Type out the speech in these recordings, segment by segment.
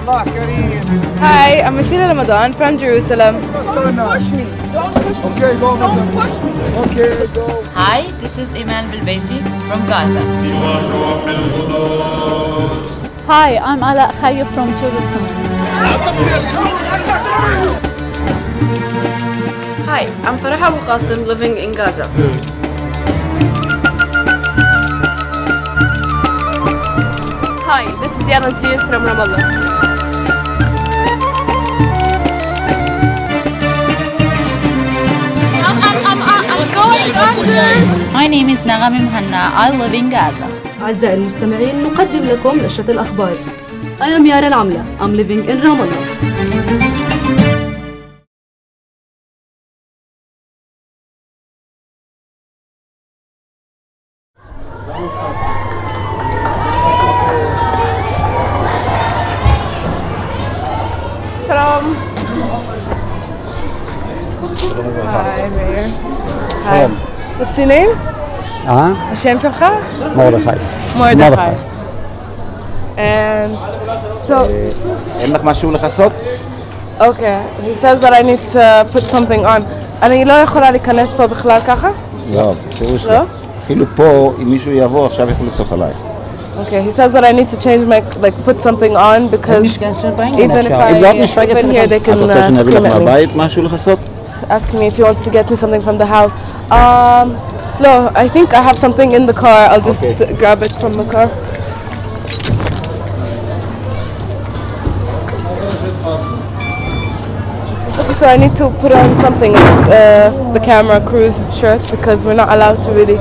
Hi, I'm Ashira Ramadan from Jerusalem. Don't push me. Don't push me. Okay, go. Don't push me. Okay, go. Hi, this is Iman Bilbaisi from Gaza. Hi, I'm Ala Khaya from Jerusalem. Hi, I'm Farah Abu Qasim living in Gaza. Hi, this is Diana Zir from Ramallah. I'm going under. My name is Nagam Mhanna. I live in Gaza. أعزائي المستمعين نقدم لكم نشرة الأخبار. I am Yara Al-Amla. I'm living in Ramallah. Shalom. Hi, Meir. Hi. What's your name? השם שלך? Mordechi. Mordechi. And so... אין לך משהו לחסות? Okay, he says that I need to put something on. אני לא יכולה להיכנס פה בכלל ככה? לא, בפירוש לא. אפילו פה, אם מישהו יבוא, עכשיו יכול לצוק עליי. Okay, he says that I need to change my, like, put something on because even if in here they can scream at me. מהבית משהו לחסות? Asking me if he wants to get me something from the house. No, I think I have something in the car. I'll just grab it from the car. Okay, so I need to put on something, just the camera cruise shirt, because we're not allowed to really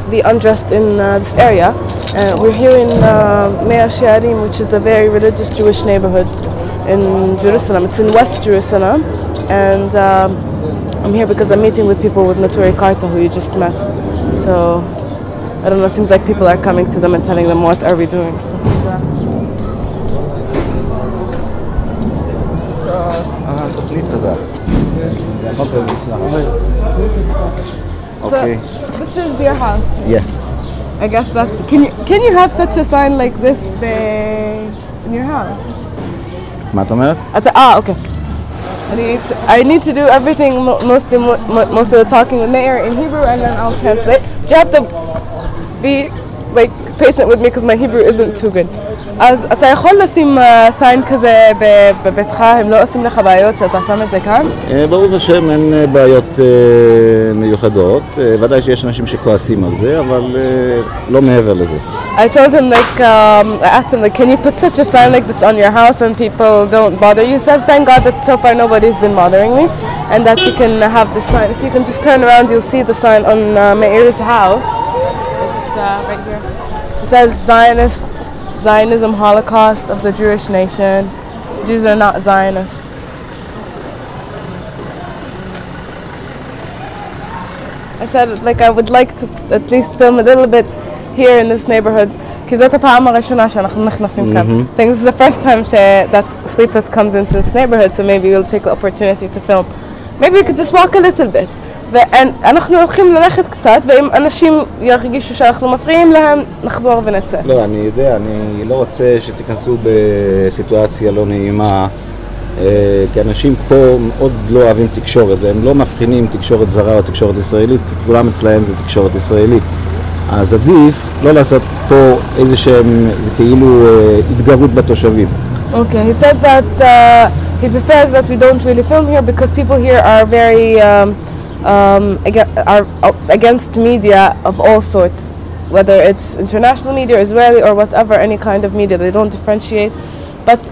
be undressed in this area. We're here in Mea Shearim, which is a very religious Jewish neighborhood in Jerusalem. It's in West Jerusalem, and I'm here because I'm meeting with people with Naturei Karta who you just met. So, I don't know, it seems like people are coming to them and telling them what are we doing. Okay. So, this is your house? Yeah. I guess that... Can you have such a sign like this in your house? מה את אומרת? Okay. I need to do everything, most of the talking with Meir in Hebrew, and then I'll translate. You have to be like patient with me because my Hebrew isn't too good. אז אתה יכול לשים sign כזה בביתך, הם לא עושים לך בעיות שאתה שם את זה כאן? ברוך השם אין בעיות מיוחדות, ודאי שיש אנשים שכועסים על זה, אבל לא מעבר לזה. I told him, like, I asked him, like, can you put such a sign like this on your house and people don't bother you? He says, thank God that so far nobody's been bothering me and that you can have this sign. If you can just turn around, you'll see the sign on Meir's house. It's right here. It says Zionism, Holocaust of the Jewish nation. Jews are not Zionists. I said, like, I would like to at least film a little bit here in this neighborhood, כי זאת הפעם הראשונה שאנחנו נכנסים כאן. I think this is the first time that sleepless comes into this neighborhood, so maybe we'll take the opportunity to film. Maybe we could just walk a little bit. ואנחנו הולכים ללכת קצת, ואם אנשים ירגישו שאנחנו מפריעים להם, נחזור ונצא. לא, אני יודע, אני לא רוצה שתיכנסו בסיטואציה לא נעימה, כי אנשים פה מאוד לא אוהבים תקשורת, והם לא מבחינים תקשורת זרה או תקשורת ישראלית, כי כולם אצלהם זה תקשורת ישראלית. אז עדיף לא לעשות פה איזה שהם, זה כאילו התגרות בתושבים. Okay, he says that he prefers that we don't really film here because people here are very are against media of all sorts, whether it's international media, Israeli or whatever, any kind of media, they don't differentiate. But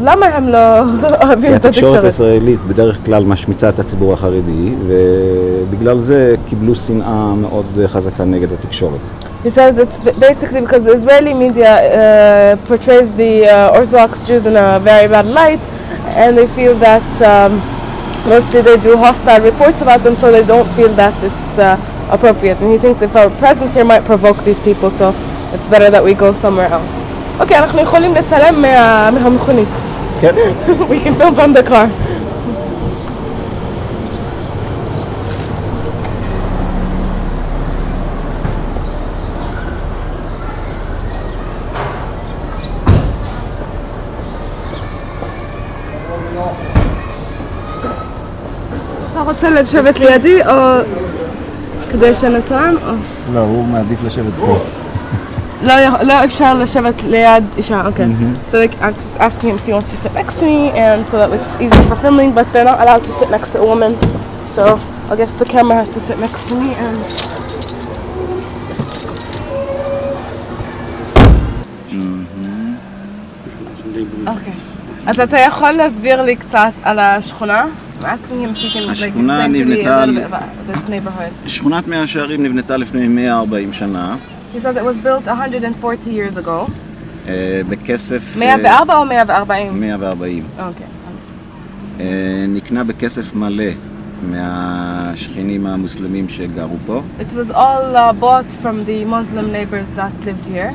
למה הם לא אוהבים את התקשורת? התקשורת הישראלית בדרך כלל משמיצה את הציבור החרדי, ובגלל זה קיבלו שנאה מאוד חזקה נגד התקשורת. He says it's basically because the Israeli media portrays the Orthodox Jews in a very bad light, and they feel that mostly they do hostile reports about them, so they don't feel that it's appropriate. And he thinks if our presence here might provoke these people, so it's better that we go somewhere else. Okay, אנחנו יכולים לצלם מהמכונית. כן. We can film from the car. אתה רוצה לשבת לידי או כדי שנתרם? לא, הוא מעדיף לשבת פה. לא אפשר לשבת ליד אישה, okay. So like, I'm just asking him if he wants to sit next to me and so that it's easier for filming, but they're not allowed to sit next to a woman. So I guess the camera has to sit next to me and... Okay. אז אתה יכול להסביר לי קצת על השכונה? I'm asking him if he can like, explain to me a little bit about this neighborhood. שכונת מאה שערים נבנתה לפני 140 שנה. He says it was built 140 years ago. בכסף... 104 או 140? 140. אוקיי. נקנה בכסף מלא מהשכנים המוסלמים שגרו פה. It was all bought from the Muslim neighbors that lived here.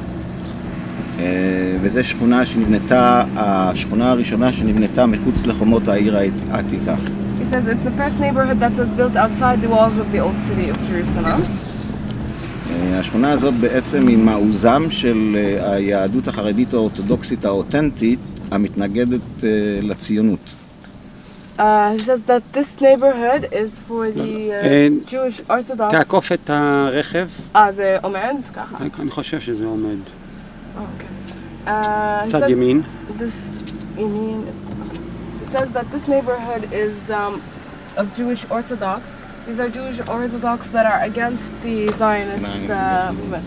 וזו שכונה שנבנתה, השכונה הראשונה שנבנתה מחוץ לחומות העיר העתיקה. He says it's the first neighborhood that was built outside the walls of the old city of Jerusalem. השכונה הזאת בעצם היא מעוזם של היהדות החרדית האורתודוקסית האותנטית המתנגדת לציונות. He says that this neighborhood is for the Jewish Orthodox... תעקוף את הרכב. זה עומד? ככה? אני חושב שזה עומד. Okay. צד ימין. He says that this neighborhood is of Jewish Orthodox. These are Jewish Orthodox that are against the Zionist movement.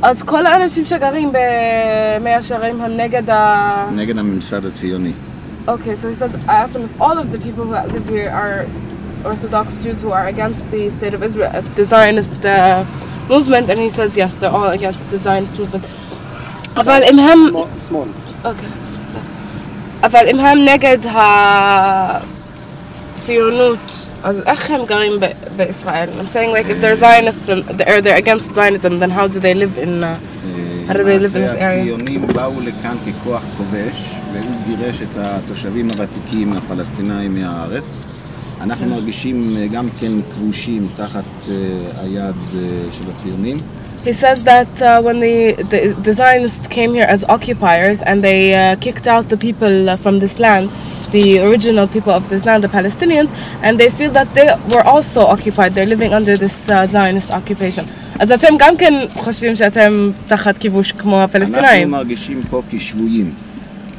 אז כל האנשים שגרים במאה שערים הם נגד הממסד הציוני. Okay, so he says, I asked him if all of the people who live here are Orthodox Jews who are against the state of Israel, the Zionist movement, and he says yes, they're all against the Zionist movement. אבל אם הם... שמאל. Okay. אבל אם הם נגד הציונות, אז איך הם גרים בישראל? I'm saying like if they're Zionists and they're against Zionism, then how do they live in this area? הציונים באו לכאן ככוח כובש, והוא גירש את התושבים הוותיקים הפלסטינאים מהארץ. אנחנו מרגישים גם כן כבושים תחת היד של הציונים. He says that when the Zionists came here as occupiers and they kicked out the people from this land, the original people of this land, the Palestinians, and they feel that they were also occupied. They're living under this Zionist occupation. אז אתם גם כן חושבים שאתם תחת כיבוש כמו הפלסטינאים? אנחנו מרגישים פה כשבויים.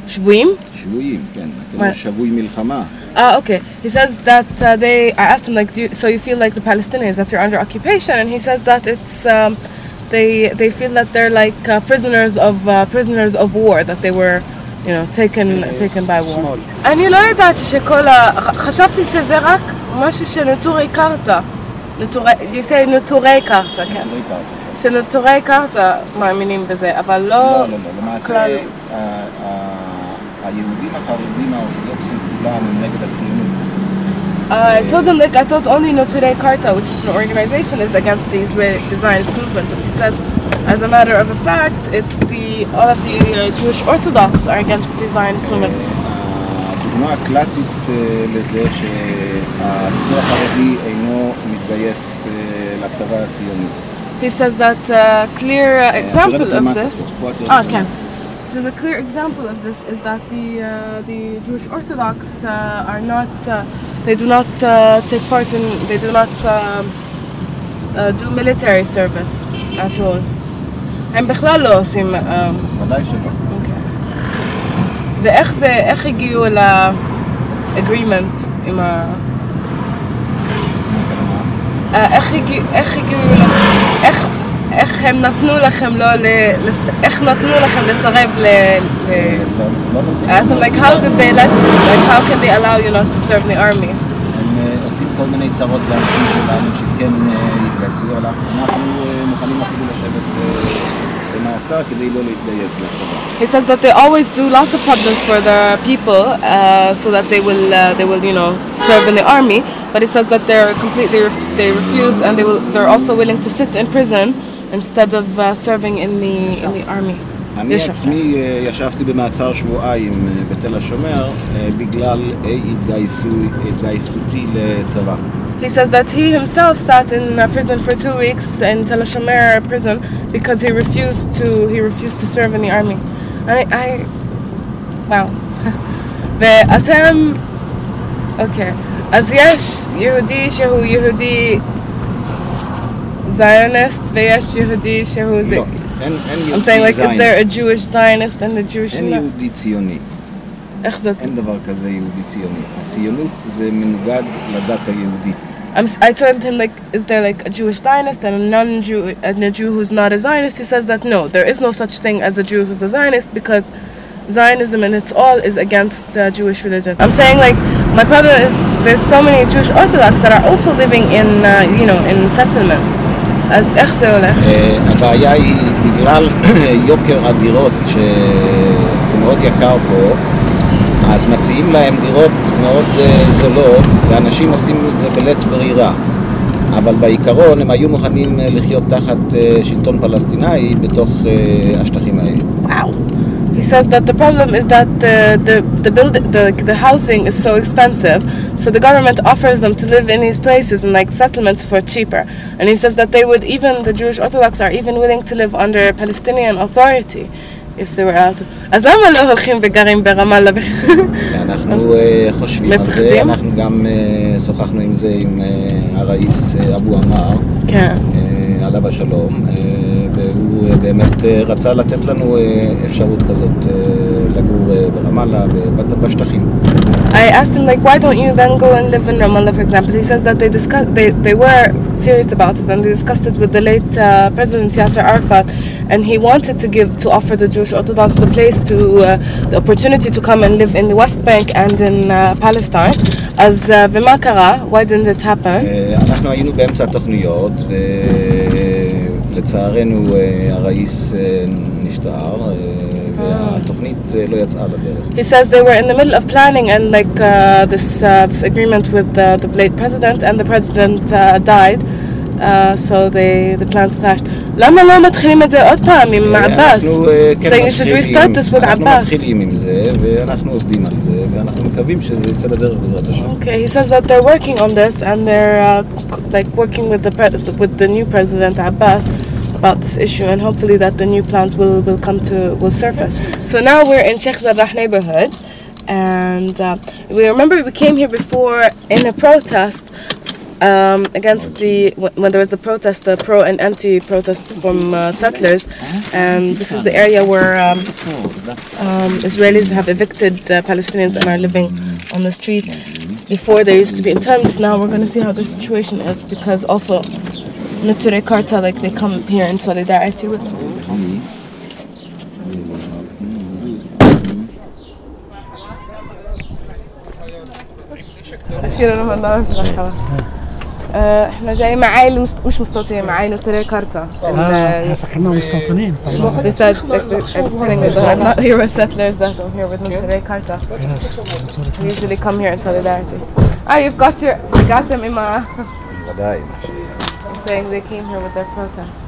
שבויים? שבויים, כן. כמו שבוי מלחמה. Okay. He says that I asked him like, so you feel like the Palestinians, that you're under occupation? And he says that it's they feel that they're like prisoners of war, that they were, you know, taken by war. אני לא יודעת חשבתי שזה רק משהו שנטורי קרתא. You say נטורי קרתא, כן. שנטורי קרתא מאמינים בזה, אבל לא... לא, למעשה היהודים החרדים האורתודוקסים כולם הם נגד הציונות. I told him like I thought only Naturei Karta, which is an organization, is against the Israeli Zionist movement, but he says, as a matter of fact, it's all of the Jewish Orthodox are against the Zionist movement. הדוגמה הקלאסית לזה שהציבור החרדי אינו מתגייס לצבא הציוני. He says that clear example of this. Okay. So the clear example of this is that the Jewish Orthodox are not. They do not take part in. They do not do military service at all. הם בכלל לא עושים. ודאי שלא. ואיך הגיעו ל-agreement עם איך הם נתנו לכם איך נתנו לכם לסרב like how did they let you, like how can they allow you not to serve in the army? הם עושים כל מיני צרות לאנשים שלנו שכן יתגייסו, אנחנו מוכנים אפילו לשבת במעצר כדי לא להתגייס לצבא. He says that they always do lots of problems for the people so that they will you know serve in the army, but he says that they refuse and they're also willing to sit in prison instead of serving in the army. אני עצמי ישבתי במעצר שבועיים בתל השומר בגלל התגייסותי לצבא. He says that he himself sat in prison for 2 weeks in Tel Shomer prison because he refused to serve in the army. Wow. ואתם, okay. אז יהודי שהוא יהודי Zionist ויש יהודי שהוא זה. לא, אין יהודי I'm saying like, Zionist. is there a Jewish Zionist and a Jewish... אין יהודי ציוני. איך זאת? אין דבר כזה יהודי ציוני. הציונות זה מנוגד לדת היהודית. I told him, like, is there like a Jewish Zionist and a non-Jew and a Jew who's not a Zionist? He says that no, there is no such thing as a Jew who's a Zionist because Zionism in its all is against Jewish religion. I'm saying, like, my problem is there's so many Jewish Orthodox that are also living in, you know, in settlements. אז איך זה הולך? הבעיה היא בגלל יוקר הדירות שזה מאוד יקר פה, אז מציעים להם דירות מאוד זולות, ואנשים עושים את זה בלית ברירה. אבל בעיקרון הם היו מוכנים לחיות תחת שלטון פלסטיני בתוך השטחים האלה. Wow. He says that the problem is that the housing is so expensive, so the government offers them to live in these places in like settlements for cheaper. And he says that they would even, the Jewish Orthodox are even willing to live under Palestinian authority if they were allowed to. אז למה לא הולכים וגרים ברמאללה? אנחנו חושבים על זה, אנחנו גם שוחחנו עם זה עם הראיס אבו עמר, עליו השלום, והוא באמת רצה לתת לנו אפשרות כזאת לגור ברמאללה בשטחים. I asked him, like, why don't you then go and live in Ramallah, for example? He says that they were serious about it and they discussed it with the late President Yasser Arafat, and he wanted to offer the Jewish Orthodox the place the opportunity to come and live in the West Bank and in Palestine. אז ומה קרה? Why didn't it happen? אנחנו היינו באמצע התוכניות ולצערנו הראיס נפטר. He says they were in the middle of planning and like this agreement with the late president, and the president died, so the plans clashed. למה לא מתחילים את זה עוד פעם עם עבאס? So you should restart this with אנחנו Abbas. מתחילים עם זה ואנחנו עובדים על זה ואנחנו מקווים שזה יצא לדרך בעזרת השם. Okay, he says that they're working on this and they're like working with the new president Abbas about this issue, and hopefully that the new plans will surface. So now we're in Sheikh Jarah neighborhood, and we remember we came here before in a protest against when there was a protest, a pro and anti-protest from settlers, and this is the area where Israelis have evicted Palestinians and are living on the street. Before there used to be in tents. Now we're going to see how the situation is, because also Naturei Karta, like, they come here in solidarity with them. احنا جاي مع عائلة مش مستوطنين، مع عائلة ناتوري كارتا. فكرنا مستوطنين. They said I'm not here with settlers, that I'm here with Naturei Karta. We usually come here in solidarity. You got them in my... saying they came here with their protests.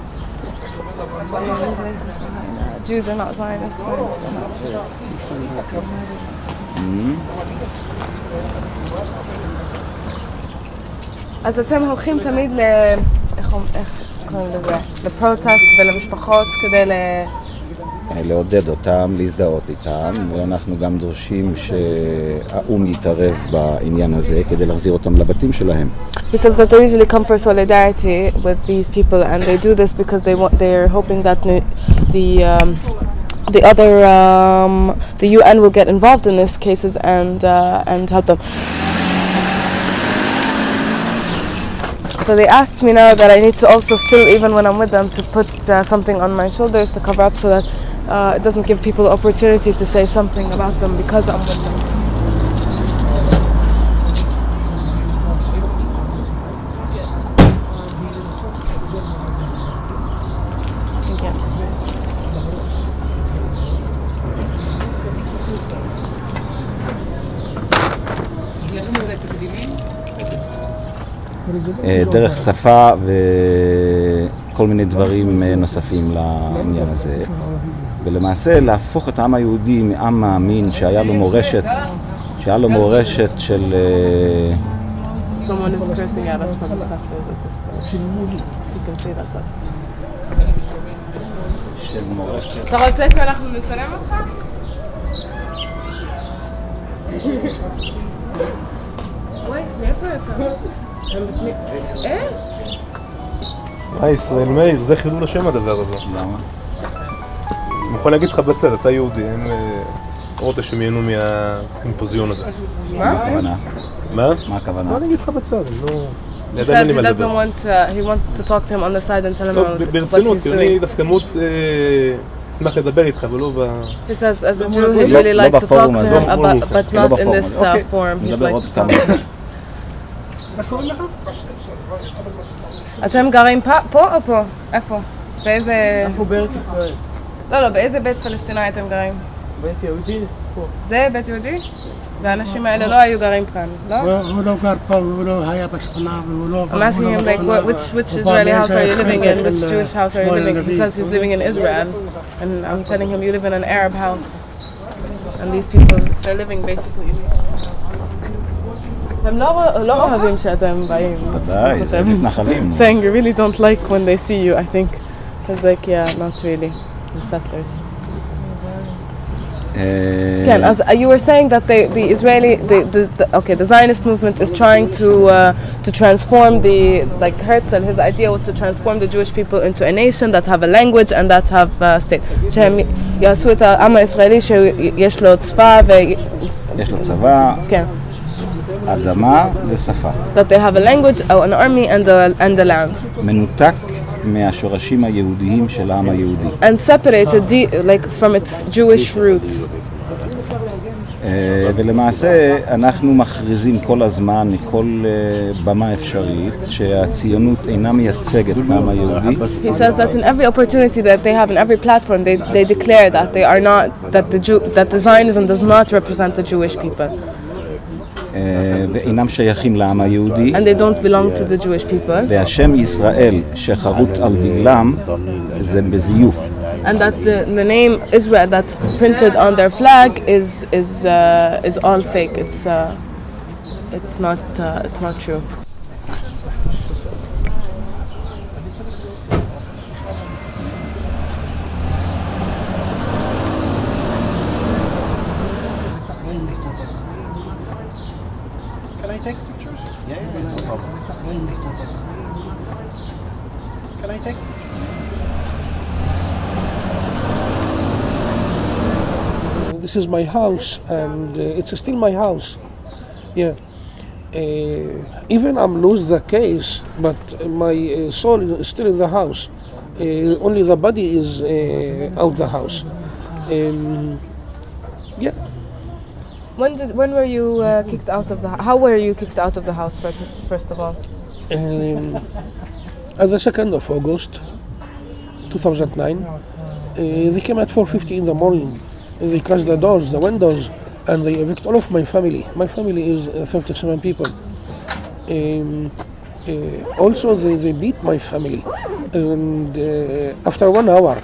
Jews are not Zionists, Zionists are not Jews. אז אתם הולכים תמיד איך קוראים לזה? לפרוטסט ולמשפחות כדי לעודד אותם, להזדהות איתם, ואנחנו גם דורשים שהאום יתערב בעניין הזה כדי להחזיר אותם לבתים שלהם. He says that they usually come for solidarity with these people, and they do this because they're hoping that the UN will get involved in these cases and help them. So they asked me now that I need to also still, even when I'm with them, to put something on my shoulders to cover up so that it doesn't give people the opportunity to say something about them because I'm with them. דרך שפה וכל מיני דברים נוספים לעניין הזה, ולמעשה להפוך את העם היהודי מעם מאמין שהיה לו מורשת של... Someone is cursing at us from the settlers at this point. You can say that. של מורשת. אתה רוצה שאנחנו נצלם אותך? מאיפה יצא? הם בפנים... אש? ישראל מאיר, זה חילול השם הדבר הזה. למה? אני יכול להגיד לך בצד, אתה יהודי, הם רואה שמיינו מהסימפוזיון הזה. מה? מה? מה הכוונה? מה אני אגיד לך בצד? He says he doesn't want he wants to talk to him on the side and tell him what ברצינות, he's כי doing. אני דווקא מאוד אשמח לדבר איתך, ולא ב... He says as a Jew he'd really like to talk to him but not in this form. He'd like to talk to him. אתם גרים פה או פה? איפה? באיזה... פה בארץ ישראל. לא, באיזה בית פלסטיני אתם גרים? בית יהודי? פה. זה בית יהודי? והאנשים האלה לא היו גרים כאן, לא? הוא לא גר פה, הוא לא היה בשכונה, והוא לא... I'm asking him like which Israeli house are you living in? Which Jewish house are you living in? He says he's living in Israel and I'm telling him you live in an Arab house and these people, they're living basically in הם לא אוהבים שאתם באים. ודאי, זה מתנחלים. Saying you really don't like when they see you, I think. It's like, yeah, not really. The settlers. Ken, as you were saying that the Israeli, the Zionist movement is trying to transform like Herzl, his idea was to transform the Jewish people into a nation that have a language and that have a state. שהם יעשו את העם הישראלי שיש לו צבא יש לו צבא. כן. אדמה ושפה. That they have a language, an army and a land. מנותק מהשורשים היהודיים של העם היהודי. And separated like from its Jewish roots. ולמעשה אנחנו מכריזים כל הזמן מכל במה אפשרית שהציונות אינה מייצגת את העם היהודי. He says that in every opportunity that they have in every platform they declare that they are not that the Zionism does not represent the Jewish people. ואינם שייכים לעם היהודי. And they don't belong to the Jewish people. והשם ישראל שחרוט על דגלם זה בזיוף. And that the name Israel that's printed on their flag is all fake. It's not true. Can I take pictures? Yeah, no problem. Can I take pictures? This is my house, and it's still my house. Yeah. Even I'm lose the case, but my soul is still in the house. Only the body is out the house. Yeah. When were you kicked out of the house? How were you kicked out of the house first of all? At the 2nd of August 2009, they came at 4:50 in the morning. They crashed the doors, the windows, and they evict all of my family. My family is 37 people. Also, they beat my family. And after 1 hour,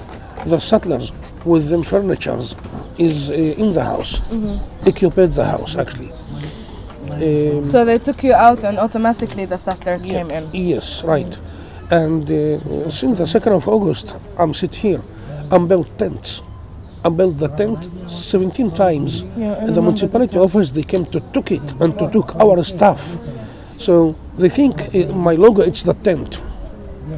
the settlers with them furnitures is in the house, occupied the house actually. So they took you out and automatically the settlers came in? Yes, right. And since the 2nd of August, I'm sit here. I'm built tents. I built the tent 17 times. The municipality office, they came to took it and to took our stuff. So they think my logo, it's the tent.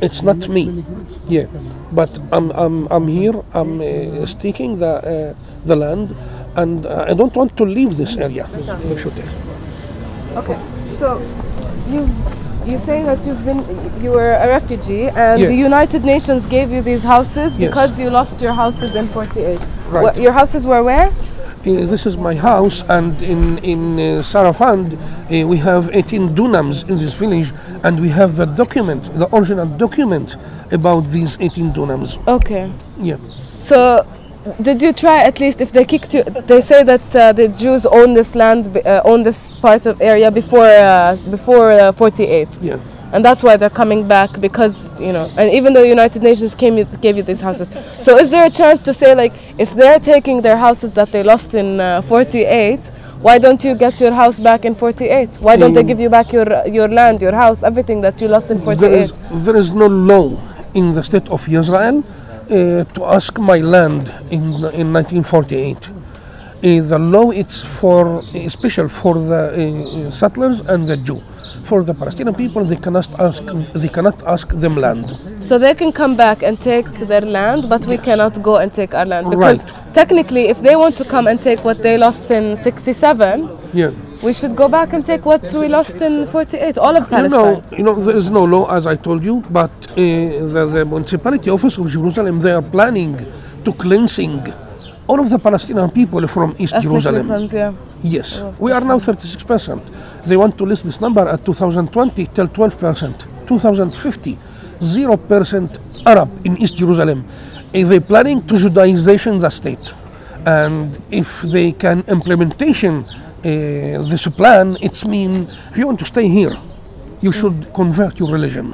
It's not me. Yeah, but I'm here. I'm sticking the land, and I don't want to leave this area. Okay, so you say that you were a refugee, and the United Nations gave you these houses because you lost your houses in 48. Right. Your houses were where? This is my house, and in Sarafand we have 18 dunams in this village, and we have the document, the original document about these 18 dunams. Okay. Yeah. So did you try at least, if they kicked you, they say that the Jews own this land, own this part of area before 48. Yeah. And that's why they're coming back, because, and even though the United Nations gave you these houses. So is there a chance to say, like, if they're taking their houses that they lost in 48, why don't you get your house back in 48? Why don't they give you back your land, your house, everything that you lost in 48? There is no law in the state of Israel to ask my land in 1948. The law it's for special for the settlers and the Jew. For the Palestinian people, they cannot ask them land. So they can come back and take their land, but we cannot go and take our land because technically, if they want to come and take what they lost in '67, we should go back and take what we lost in '48, all of Palestine. There is no law, as I told you, but the municipality office of Jerusalem, they are planning to cleansing all of the Palestinian people from East Jerusalem. Yes, we are now 36%. They want to list this number at 2020 till 12%. 2050, 0% Arab in East Jerusalem. They're planning to Judaization the state. And if they can implementation this plan, it's mean if you want to stay here, you should convert your religion.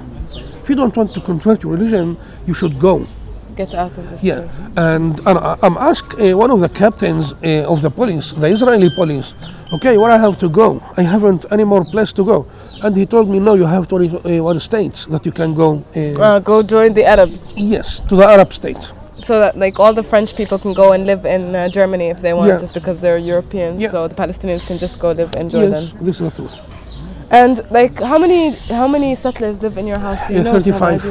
If you don't want to convert your religion, you should go. Get out of this place. And I'm asked one of the captains of the police, the Israeli police, okay, where I have to go? I haven't any more place to go. And he told me, no, you have 21 states that you can go. Go join the Arabs. Yes, to the Arab states. So that like all the French people can go and live in Germany if they want, just because they're Europeans. So the Palestinians can just go live in Jordan. Yes, this is the truth. And like, how many settlers live in your house? Do you know? 35.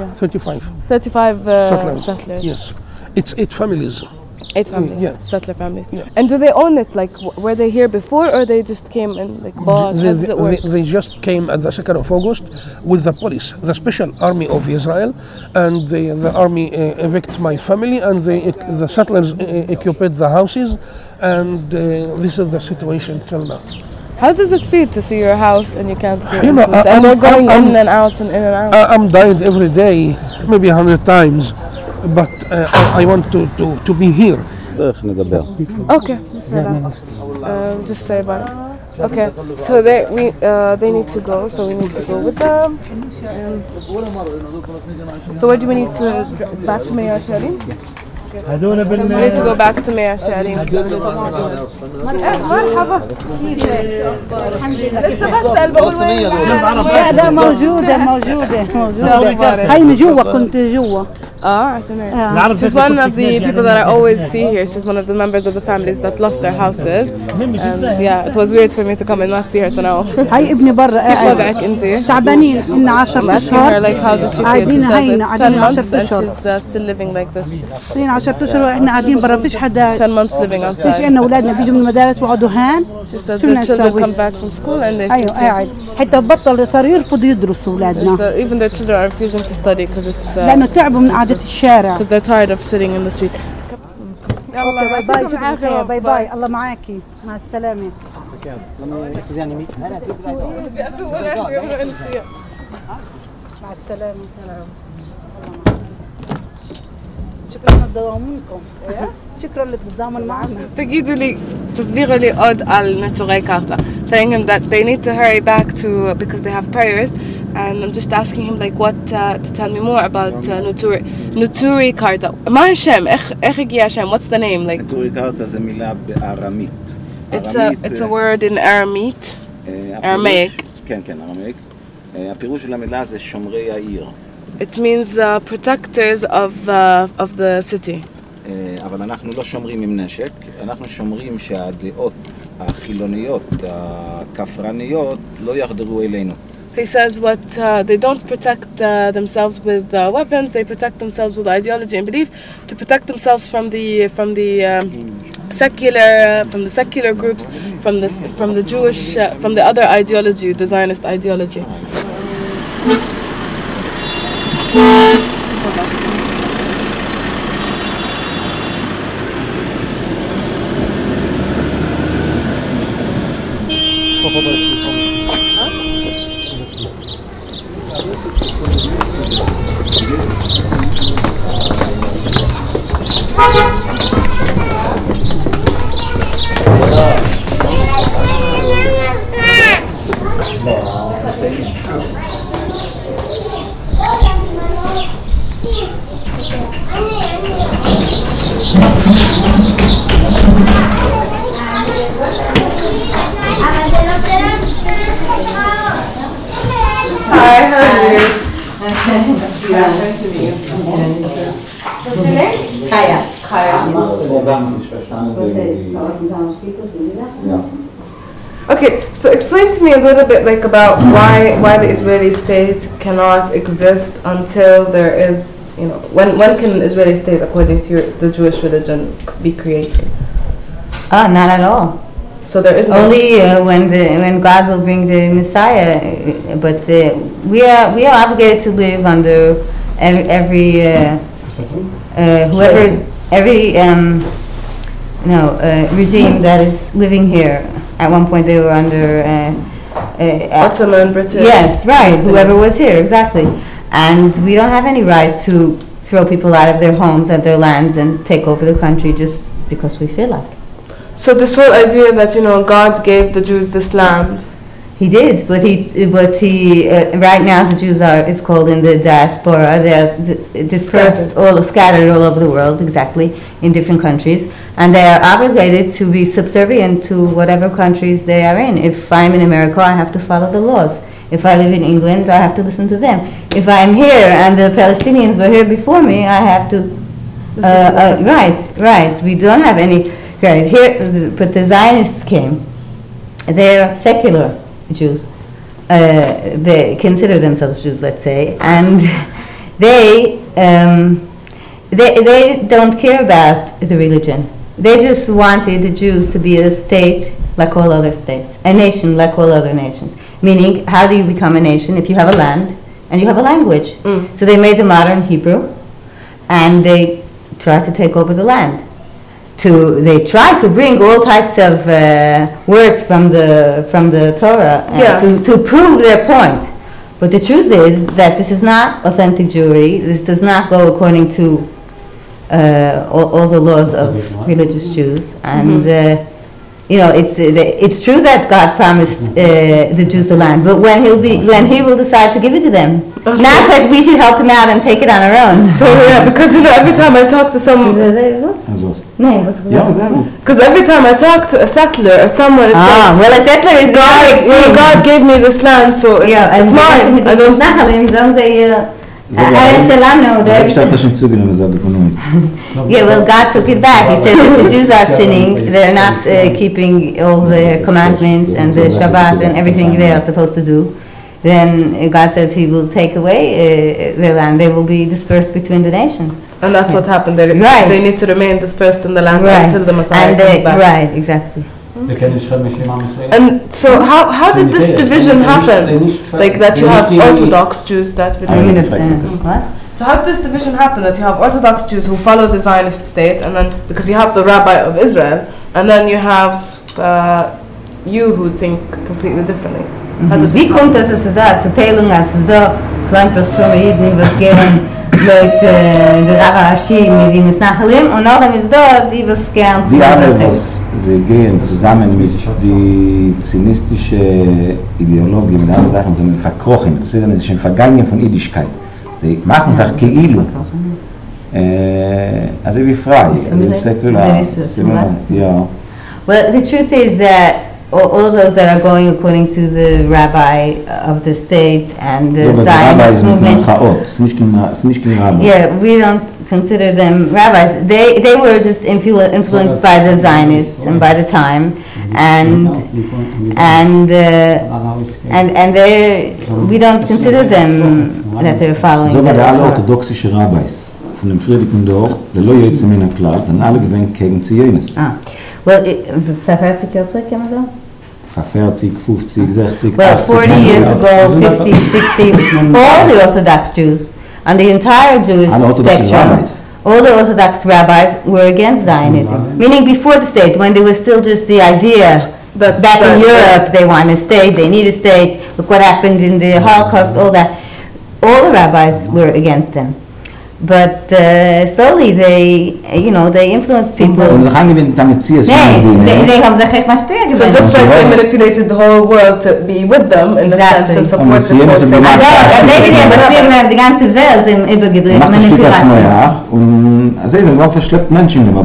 35 settlers. Yes, it's 8 families. 8 families, settler families. And do they own it? Like, were they here before, or they just came and like bought? How does it work? They just came at the 2nd of August with the police, the special army of Israel, and the army evicted my family, and the settlers occupied the houses, and this is the situation till now. How does it feel to see your house and you can't get into it? And they're going in and out and in and out. I'm dying every day, maybe 100 times, but I want to be here. Okay, just say bye. Okay, so they need to go, so we need to go with them. So where do we need to back to Mea Shearim? We need to go back to Mea Shearim. مرحبا لسه بسأل بقول وين لا موجودة هاي جوا كنت جوا عشان she's one of the people that I always see here. She's one of the members of the families that lost their houses, and it was weird for me to come and not see her, so now هاي ابني برا كيف وضعك انت؟ تعبانين إن 10 أشهر like how does she feel? She says it's 10 months and she's still living like this. 10 أشهر وإحنا قاعدين برا فيش حدا 10 months living outside. فيش إن أولادنا بيجوا من المدارس ويقعدوا هان. She says the children come back from school and they قاعد حتى بطل صار يرفضوا يدرسوا أولادنا. Even their children are refusing to study because it's لأنه تعبوا من قعدة الشارع. Because they're tired of sitting in the street. باي باي باي باي الله معاكي مع السلامة. مع السلامة. شكرا لتضامنكم. شكرا للتضامن معنا. تجدوا لي تصبيغوا لي עוד על Naturei Karta, telling him that they need to hurry back to because they have prayers, and I'm just asking him like what to tell me more about Naturei Karta. מה השם? איך הגיע השם? What's the name? Like Naturei Karta זה מילה בארמית. It's a word in Aramaic. Aramaic. כן, ארמאיק. הפירוש של המילה זה שומרי העיר. It means protectors of the city. אבל אנחנו לא שומרים עם נשק, אנחנו שומרים שהדעות החילוניות, הכפרניות, לא יחדרו אלינו. He says what they don't protect themselves with weapons, they protect themselves with ideology and belief to protect themselves from the secular groups, from the Jewish, from the other ideology, the Zionist ideology. Chaya. Okay, so explain to me a little bit like about why the Israeli state cannot exist until there is, you know, when can the Israeli state, according to the Jewish religion, be created? Not at all. So there is no only when God will bring the Messiah. But we are obligated to live under every regime that is living here. At one point, they were under Ottoman, British. Yes, right. Whoever was here, exactly. And we don't have any right to throw people out of their homes and their lands and take over the country just because we feel like. So this whole idea that, you know, God gave the Jews this land. He did, but right now the Jews are, it's called in the diaspora, they're dispersed, scattered all over the world, exactly, in different countries, and they are obligated to be subservient to whatever countries they are in. If I'm in America, I have to follow the laws. If I live in England, I have to listen to them. If I'm here and the Palestinians were here before me, I have to, right, we don't have any, right, here, but the Zionists came. They're secular Jews. They consider themselves Jews, let's say, and they don't care about the religion. They just wanted the Jews to be a state like all other states, a nation like all other nations. Meaning, how do you become a nation? If you have a land and you have a language. So they made the modern Hebrew, and they tried to take over the land. They try to bring all types of words from the Torah to prove their point. But the truth is that this is not authentic Jewry. This does not go according to all the laws of religious Jews. And you know, it's true that God promised the Jews the land, but when He will decide to give it to them. Not that we should help Him out and take it on our own. So yeah, because you know, every time I talk to someone, because every time I talk to a settler or someone, it's like, well, a settler is God gave me this land, so it's mine. I don't. Yeah, well, God took it back. He said if the Jews are sinning, they're not keeping all the commandments and the Shabbat and everything they are supposed to do, then God says He will take away their land. They will be dispersed between the nations. And that's what happened. They need to remain dispersed in the land until the Messiah comes back. Right, exactly. And so how did this division happen? Like that you have Orthodox Jews that believe what? So how did this division happen that you have Orthodox Jews who follow the Zionist state, and then because you have the Rabbi of Israel, and then you have you who think completely differently? Wie kommt das, dass es da zu teilen, als es da klein Personen Jiden, was gern Leute der Ashira mit dem Nachlim, und dann ist da die was gern zu sie gehen zusammen mit die zionistische Ideologie, mit anderen Sachen, sie sind verkrochen, das ist eine Vergangenheit von Yiddishkeit. Sie machen sich keilu. Also wie frei, säkular. Ja. Well, the truth is that all those that are going according to the rabbi of the state and the Zionist movement. Yeah, we don't consider them rabbis. They were just influenced by the Zionists and by the time, and we don't consider them that they're following. So der orthodoxische Rabbis von dem Friedrichen Dor, der lo jetzt in einer Klar, dann alle gewen gegen Zionismus. Well, 40 years ago, can I say? 40, 50, 60, well, 40 years ago, 50, 60, all the Orthodox Jews and the entire Jewish spectrum, all the Orthodox rabbis were against Zionism. Meaning before the state, when there was still just the idea that back in Europe they want a state, they need a state, look what happened in the Holocaust, all that. All the rabbis were against them. But slowly they influenced people. So just like they manipulated the whole world to be with them in the sense and support the whole state.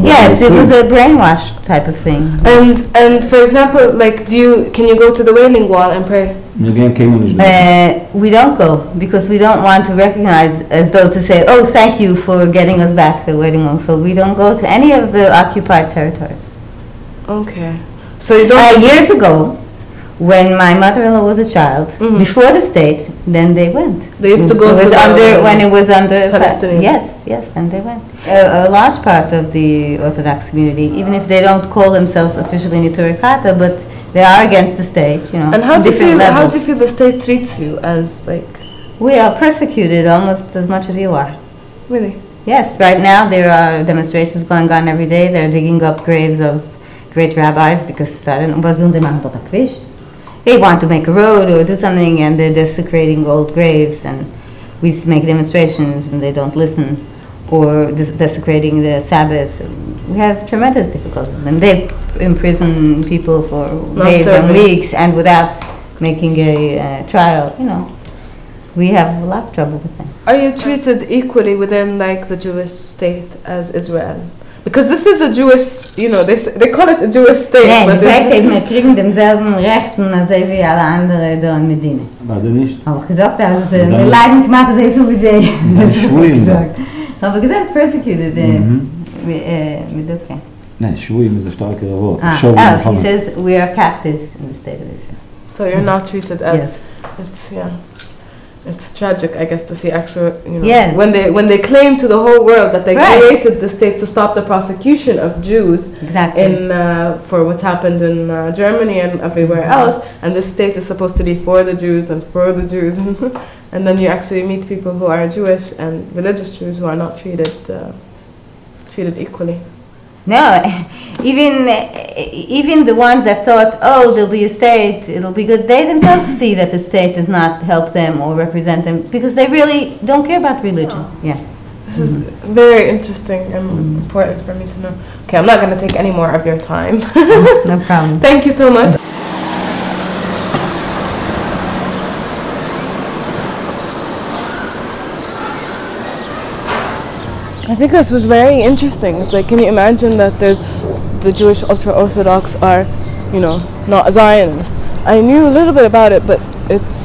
Yes, it was a brainwash type of thing. And for example, like, can you go to the Wailing Wall and pray? We don't go because we don't want to recognize as though to say, oh, thank you for getting us back the Wailing Wall. So we don't go to any of the occupied territories. Okay. So you don't... years ago, when my mother-in-law was a child, before the state, then they went. They used to go to when it was under Palestinian. Yes, and they went. A large part of the Orthodox community, even if they don't call themselves officially Naturei Karta, but they are against the state, you know. And how do you feel the state treats you as, like... We are persecuted almost as much as you are. Really? Yes, right now there are demonstrations going on every day. They're digging up graves of great rabbis because they want to make a road or do something, and they're desecrating old graves, and we make demonstrations and they don't listen, or desecrating the Sabbath. We have tremendous difficulties, and they imprison people for days and weeks and without making a trial, you know. We have a lot of trouble with them. Are you treated equally within, like, the Jewish state as Israel? Because this is a Jewish, you know, they call it a Jewish state. Nee, in feite, wir kriegen demselben Rechten als wie alle anderen da in Medina. Aber nicht. Aber gesagt, dass wir leiden gemacht, das ist so wie sie. Das ist gesagt. Aber gesagt, persecuted, mit okay. Nein, Shvuim is a starker word. He says we are captives in the state of Israel. So you're not treated as, it's tragic, I guess, to see actual, you know, when they claim to the whole world that they created the state to stop the prosecution of Jews in for what happened in Germany and everywhere else, and this state is supposed to be for the Jews and for the Jews, and then you actually meet people who are Jewish and religious Jews who are not treated equally. No, even the ones that thought, oh, there'll be a state, it'll be good, they themselves see that the state does not help them or represent them because they really don't care about religion. Yeah. This is very interesting and important for me to know. Okay, I'm not going to take any more of your time. No problem. Thank you so much. I think this was very interesting. It's like, can you imagine that there's the Jewish ultra-Orthodox are, you know, not Zionist. I knew a little bit about it, but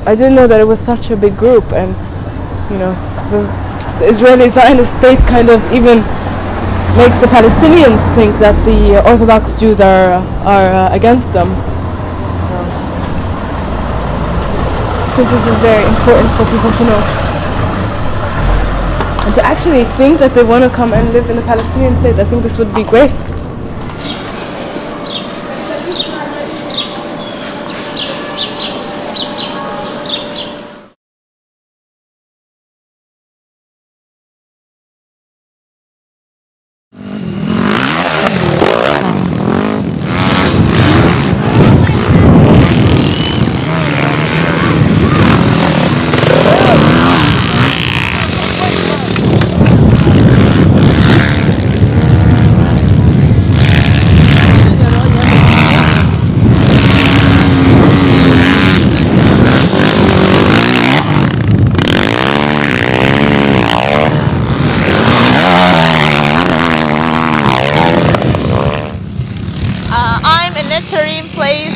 I didn't know that it was such a big group, and, you know, the Israeli Zionist state kind of even makes the Palestinians think that the Orthodox Jews are against them. So, I think this is very important for people to know. And to actually think that they want to come and live in the Palestinian state, I think this would be great.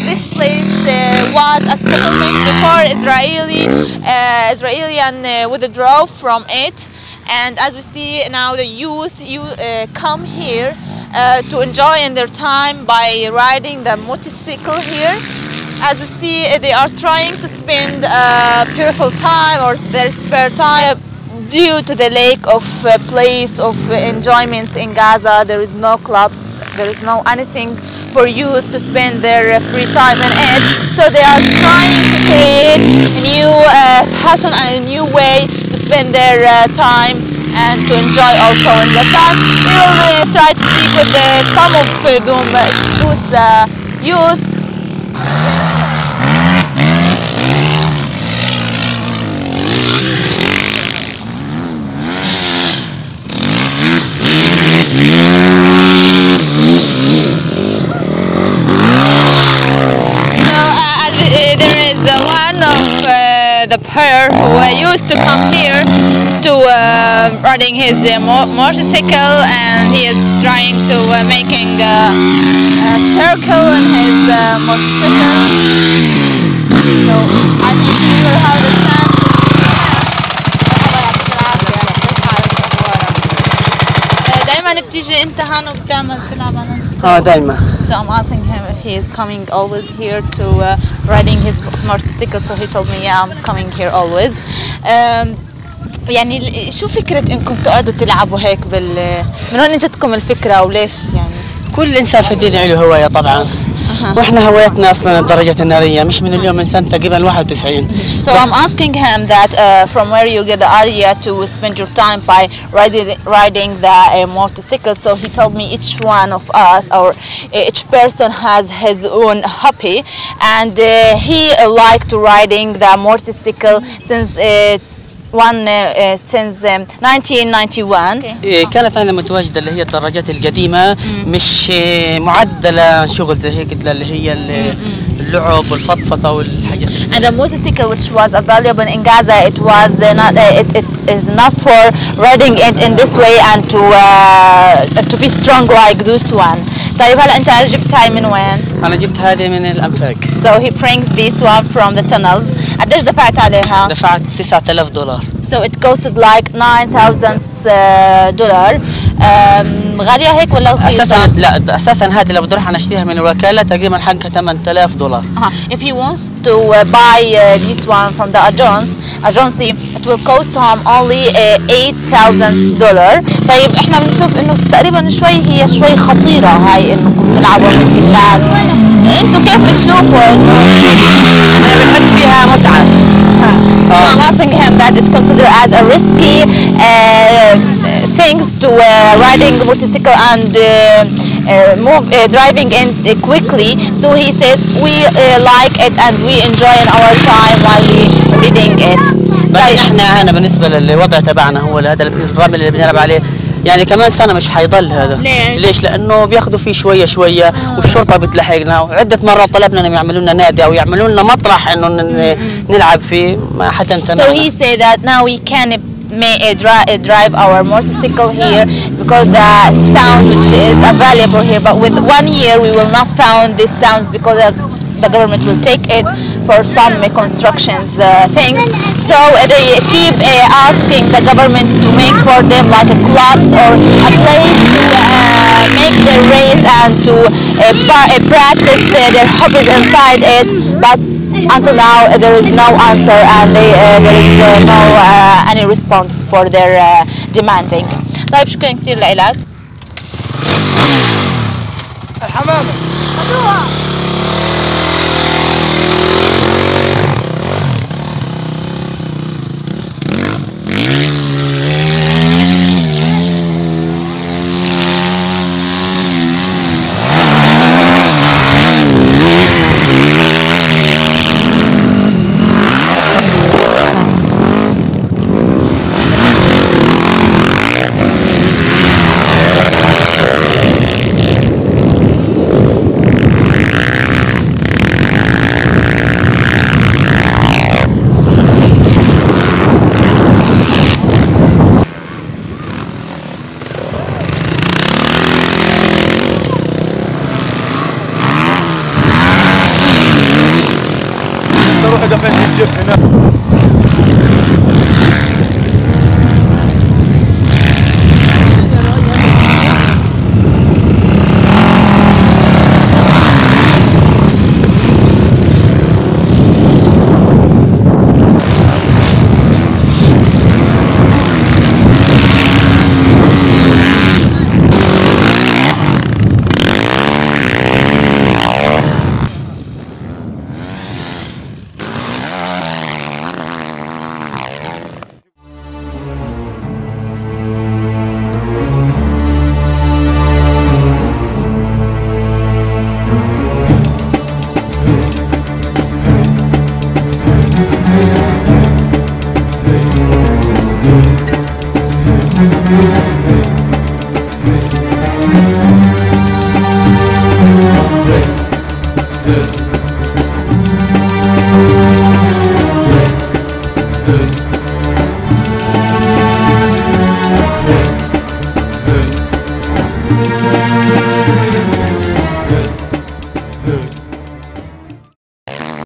This place was a settlement before Israeli withdrew from it, and as we see now, the youth come here to enjoy in their time by riding the motorcycle here. As we see, they are trying to spend beautiful time or their spare time. Due to the lack of place of enjoyment in Gaza, there is no clubs, there is no anything for youth to spend their free time in it. So they are trying to create a new fashion and a new way to spend their time and to enjoy also in the time. We will try to speak with some of those youth. There is one of the pair who used to come here to riding his motorcycle, and he is trying to making a circle in his motorcycle. So I think we will have the chance to see. دايما بتيجي انت هون وبتعمل تلعب على دايما So I'm asking him if he is coming always here to riding his motorcycle. So he told me, yeah, I'm coming here always. يعني شو فكرة انكم تقعدوا تلعبوا هيك من وين اجتكم الفكرة وليش يعني؟ كل انسان في الدنيا له هواية طبعا. واحنا هوايتنا اصلا الدرجة النارية مش من اليوم، من سنة تقريبا 91. So I'm asking him that from where you get the idea to spend your time by riding the motorcycle. So he told me each one of us or each person has his own hobby, and he liked to riding the motorcycle since 1991. كانت عندنا متواجدة اللي هي الدراجات القديمة، مش معدلة شغل زي هيك اللي هي اللعب والفطفطة والحاجات. And the motorcycle which was available in Gaza, it was not it is not for riding it in this way and to be strong like this one. طيب هلا أنت جبتها من وين؟ أنا جبت هذه من الأنفاق. So he brings this one from the tunnels. قديش دفعت عليها؟ دفعت $9,000. So it costed like $9,000. غالية هيك ولا رخيصة؟ أساسا لا، أساسا هذه لو بدي أروح أنا أشتريها من الوكالة تقريبا حقها $8,000. If he wants to buy this one from the agency, it will cost him only $8,000. طيب إحنا بنشوف إنه تقريبا هي شوي خطيرة هاي إنكم تلعبوا موتوسيكلات. أنتوا كيف بتشوفوا إنه؟ أنا بحس فيها متعة. I'm asking him that it's considered as a risky things to riding a motorcycle and driving in quickly. So he said we like it and we enjoy in our time while we reading it. بس احنا هنا بالنسبة للوضع تبعنا هو هذا النظام اللي بنلعب عليه، يعني كمان سنة مش حيضل هذا. ليش؟ لأنه بياخذوا فيه شوية شوية والشرطة بتلاحقنا، وعدة مرات طلبنا إنهم يعملوا لنا نادي أو يعملوا لنا مطرح إنه نلعب فيه، ما حدا سمعنا. So he said that now we can drive our motorcycle here because the sound which is available here, but with 1 year we will not found these sounds because the government will take it for some constructions things. So they keep asking the government to make for them like a clubs or a place to make their race and to practice their hobbies inside it. But until now there is no answer and there is no any response for their demanding. طيب شكرا كثير لك. الحمامة. روح دفن الجيب هنا.